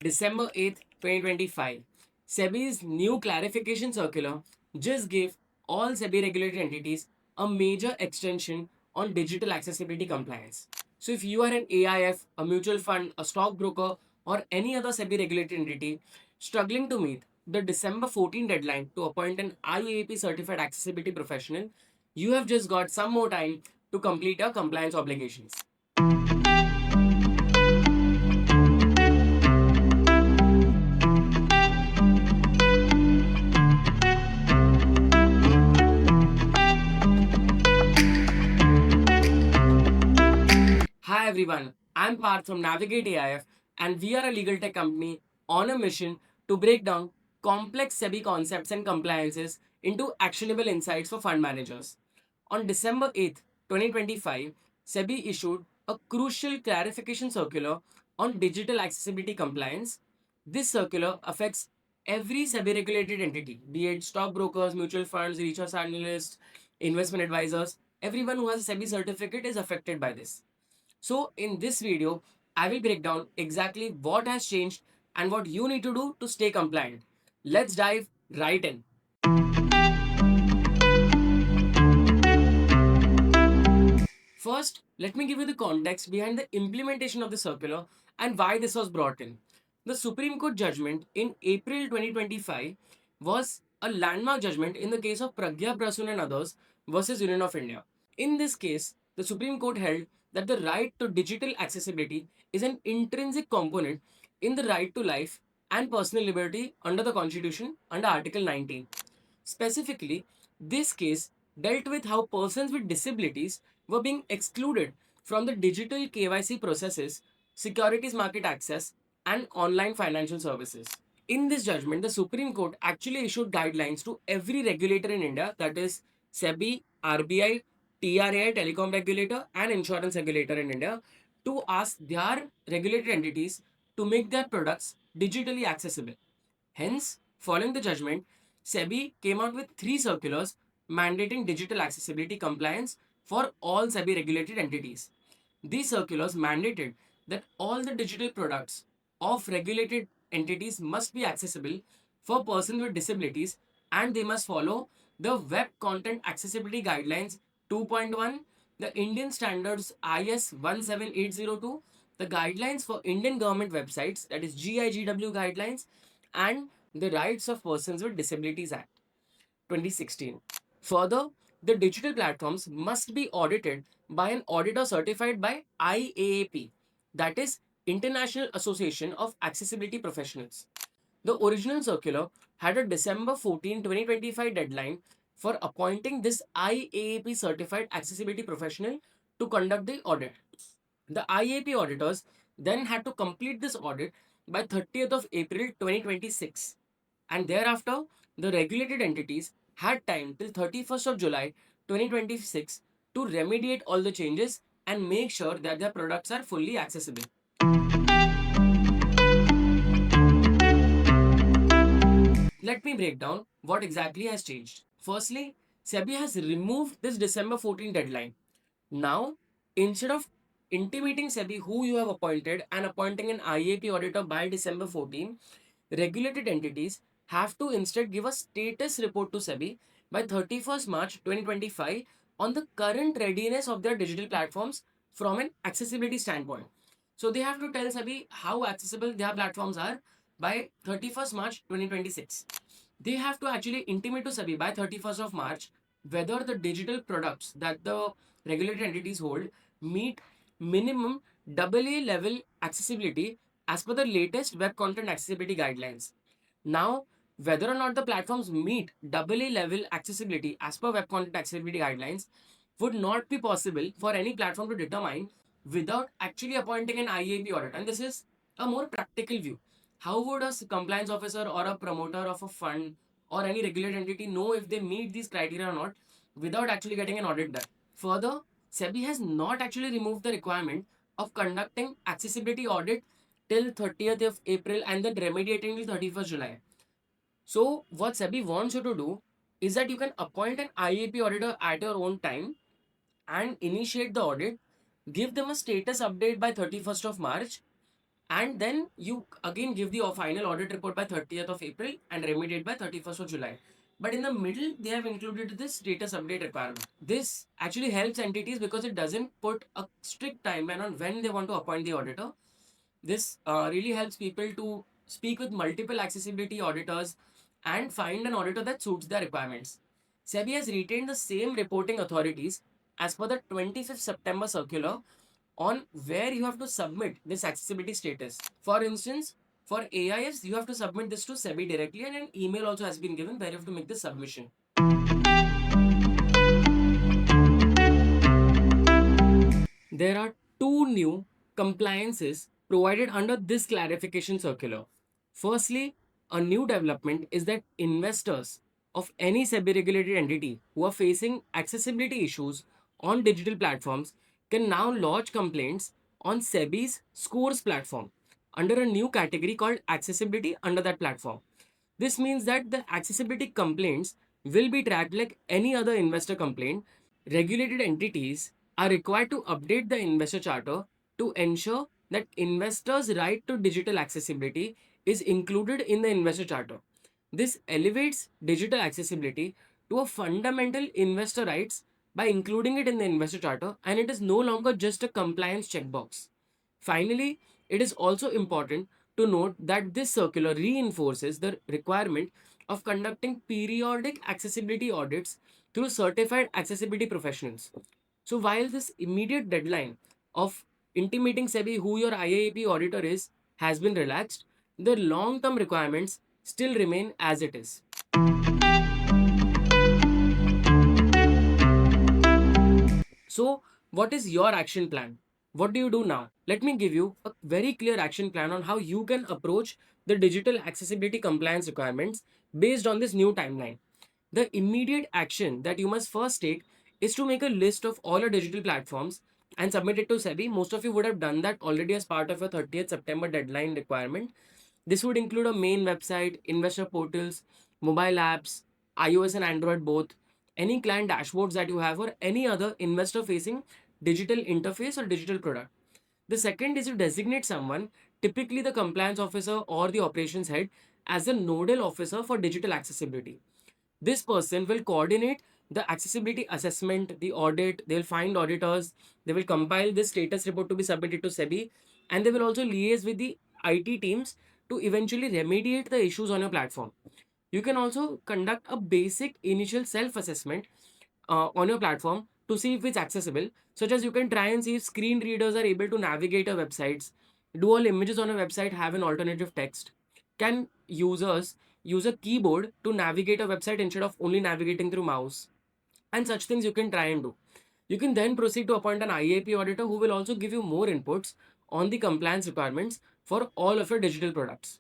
December 8th, 2025, SEBI's new clarification circular just gave all SEBI regulated entities a major extension on digital accessibility compliance. So, if you are an AIF, a mutual fund, a stockbroker, or any other SEBI regulated entity struggling to meet the December 14 deadline to appoint an IAP certified accessibility professional, you have just got some more time to complete your compliance obligations. Hi everyone, I'm Parth from Navigate AIF and we are a legal tech company on a mission to break down complex SEBI concepts and compliances into actionable insights for fund managers. On December 8th, 2025, SEBI issued a crucial clarification circular on digital accessibility compliance. This circular affects every SEBI regulated entity, be it stockbrokers, mutual funds, research analysts, investment advisors. Everyone who has a SEBI certificate is affected by this. So, in this video, I will break down exactly what has changed and what you need to do to stay compliant. Let's dive right in. First, let me give you the context behind the implementation of the circular and why this was brought in. The Supreme Court judgment in April 2025 was a landmark judgment in the case of Pragya Prasoon and others versus Union of India. In this case, the Supreme Court held that the right to digital accessibility is an intrinsic component in the right to life and personal liberty under the Constitution under Article 19. Specifically, this case dealt with how persons with disabilities were being excluded from the digital KYC processes, securities market access, and online financial services. In this judgment, the Supreme Court actually issued guidelines to every regulator in India, that is SEBI, RBI, TRAI, telecom regulator, and insurance regulator in India, to ask their regulated entities to make their products digitally accessible. Hence, following the judgment, SEBI came out with three circulars mandating digital accessibility compliance for all SEBI regulated entities. These circulars mandated that all the digital products of regulated entities must be accessible for persons with disabilities and they must follow the Web Content Accessibility Guidelines 2.1, the Indian Standards IS 17802, the guidelines for Indian government websites, that is GIGW guidelines, and the Rights of Persons with Disabilities Act 2016. Further, the digital platforms must be audited by an auditor certified by IAAP, that is International Association of Accessibility Professionals. The original circular had a December 14, 2025 deadline for appointing this IAAP certified accessibility professional to conduct the audit. The IAP auditors then had to complete this audit by 30th of April 2026, and thereafter the regulated entities had time till 31st of July 2026 to remediate all the changes and make sure that their products are fully accessible. Let me break down what exactly has changed. Firstly, SEBI has removed this December 14 deadline. Now, instead of intimating SEBI who you have appointed and appointing an IAP auditor by December 14, regulated entities have to instead give a status report to SEBI by 31st March 2025 on the current readiness of their digital platforms from an accessibility standpoint. So they have to tell SEBI how accessible their platforms are by 31st March 2026. They have to actually intimate to SEBI by 31st of March whether the digital products that the regulated entities hold meet minimum AA level accessibility as per the latest web content accessibility guidelines. Now, whether or not the platforms meet AA level accessibility as per web content accessibility guidelines would not be possible for any platform to determine without actually appointing an IAP audit. And this is a more practical view. How would a compliance officer or a promoter of a fund or any regulated entity know if they meet these criteria or not without actually getting an audit done? Further, SEBI has not actually removed the requirement of conducting accessibility audit till 30th of April and then remediating till 31st July. So, what SEBI wants you to do is that you can appoint an IAP auditor at your own time and initiate the audit, give them a status update by 31st of March, And then you again give the final audit report by 30th of April and remediate by 31st of July. But in the middle, they have included this status update requirement. This actually helps entities because it doesn't put a strict timeline on when they want to appoint the auditor. This really helps people to speak with multiple accessibility auditors and find an auditor that suits their requirements. SEBI has retained the same reporting authorities as per the 25th September circular on where you have to submit this accessibility status. For instance, for AIS, you have to submit this to SEBI directly, and an email also has been given where you have to make the submission. There are two new compliances provided under this clarification circular. Firstly, a new development is that investors of any SEBI regulated entity who are facing accessibility issues on digital platforms can now lodge complaints on SEBI's Scores platform under a new category called accessibility under that platform. This means that the accessibility complaints will be tracked like any other investor complaint. Regulated entities are required to update the investor charter to ensure that investors' right to digital accessibility is included in the investor charter. This elevates digital accessibility to a fundamental investor rights by including it in the investor charter, and it is no longer just a compliance checkbox. Finally, it is also important to note that this circular reinforces the requirement of conducting periodic accessibility audits through certified accessibility professionals. So, while this immediate deadline of intimating SEBI who your IAP auditor is has been relaxed, the long term requirements still remain as it is. So, what is your action plan? What do you do now? Let me give you a very clear action plan on how you can approach the digital accessibility compliance requirements based on this new timeline. The immediate action that you must first take is to make a list of all your digital platforms and submit it to SEBI. Most of you would have done that already as part of your 30th September deadline requirement. This would include a main website, investor portals, mobile apps, iOS and Android both, any client dashboards that you have, or any other investor facing digital interface or digital product. The second is to designate someone, typically the compliance officer or the operations head, as a nodal officer for digital accessibility. This person will coordinate the accessibility assessment, the audit, they'll find auditors, they will compile this status report to be submitted to SEBI, and they will also liaise with the IT teams to eventually remediate the issues on your platform. You can also conduct a basic initial self assessment on your platform to see if it's accessible, such as you can try and see if screen readers are able to navigate your websites. Do all images on a website have an alternative text? Can users use a keyboard to navigate a website instead of only navigating through mouse? And such things you can try and do. You can then proceed to appoint an IAP auditor who will also give you more inputs on the compliance requirements for all of your digital products.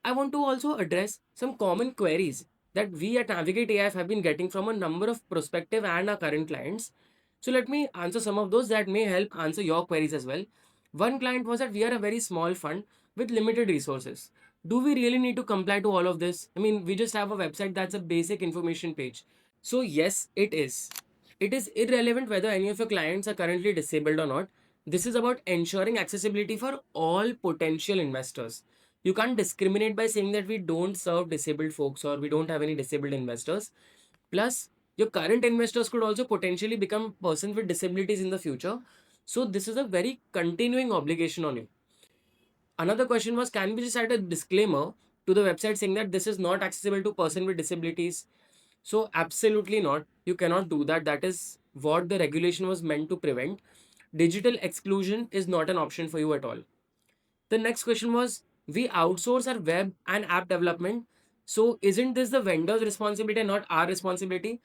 I want to also address some common queries that we at Navigate AIF have been getting from a number of prospective and our current clients. So let me answer some of those that may help answer your queries as well. One client was that we are a very small fund with limited resources. Do we really need to comply to all of this? I mean, we just have a website that's a basic information page. So, yes, it is. It is irrelevant whether any of your clients are currently disabled or not. This is about ensuring accessibility for all potential investors. You can't discriminate by saying that we don't serve disabled folks or we don't have any disabled investors. Plus, your current investors could also potentially become persons with disabilities in the future. So, this is a very continuing obligation on you. Another question was, can we just add a disclaimer to the website saying that this is not accessible to person with disabilities? So absolutely not. You cannot do that. That is what the regulation was meant to prevent. Digital exclusion is not an option for you at all. The next question was, we outsource our web and app development. So isn't this the vendor's responsibility and not our responsibility?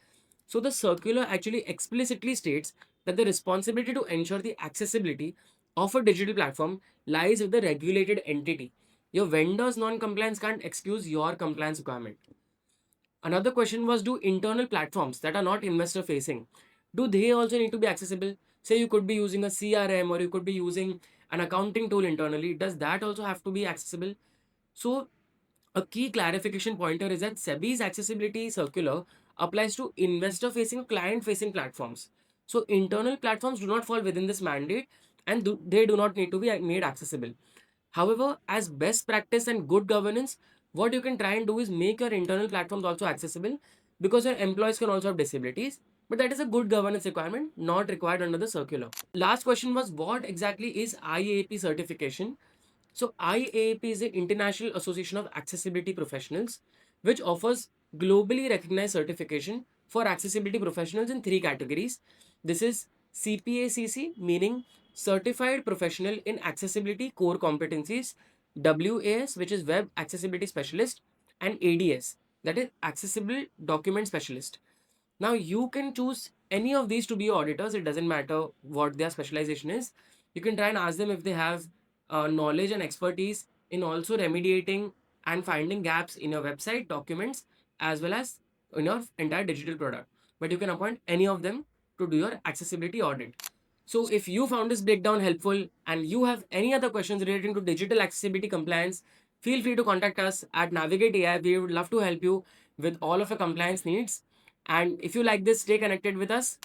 So the circular actually explicitly states that the responsibility to ensure the accessibility of a digital platform lies with the regulated entity. Your vendor's non-compliance can't excuse your compliance requirement. Another question was, do internal platforms that are not investor facing, do they also need to be accessible? Say you could be using a CRM or you could be using an accounting tool internally. Does that also have to be accessible? So a key clarification pointer is that SEBI's accessibility circular applies to investor facing, client facing platforms. So internal platforms do not fall within this mandate, and they do not need to be made accessible. However, as best practice and good governance, what you can try and do is make your internal platforms also accessible, because your employees can also have disabilities. But that is a good governance requirement, not required under the circular. Last question was, what exactly is IAAP certification? So IAAP is the International Association of Accessibility Professionals, which offers globally recognized certification for accessibility professionals in three categories. This is CPACC, meaning Certified Professional in Accessibility Core Competencies, WAS, which is Web Accessibility Specialist, and ADS, that is Accessible Document Specialist. Now you can choose any of these to be your auditors. It doesn't matter what their specialization is. You can try and ask them if they have knowledge and expertise in also remediating and finding gaps in your website documents, as well as in your entire digital product. But you can appoint any of them to do your accessibility audit. So if you found this breakdown helpful and you have any other questions relating to digital accessibility compliance, feel free to contact us at Navigate AI. We would love to help you with all of your compliance needs. And if you like this, stay connected with us.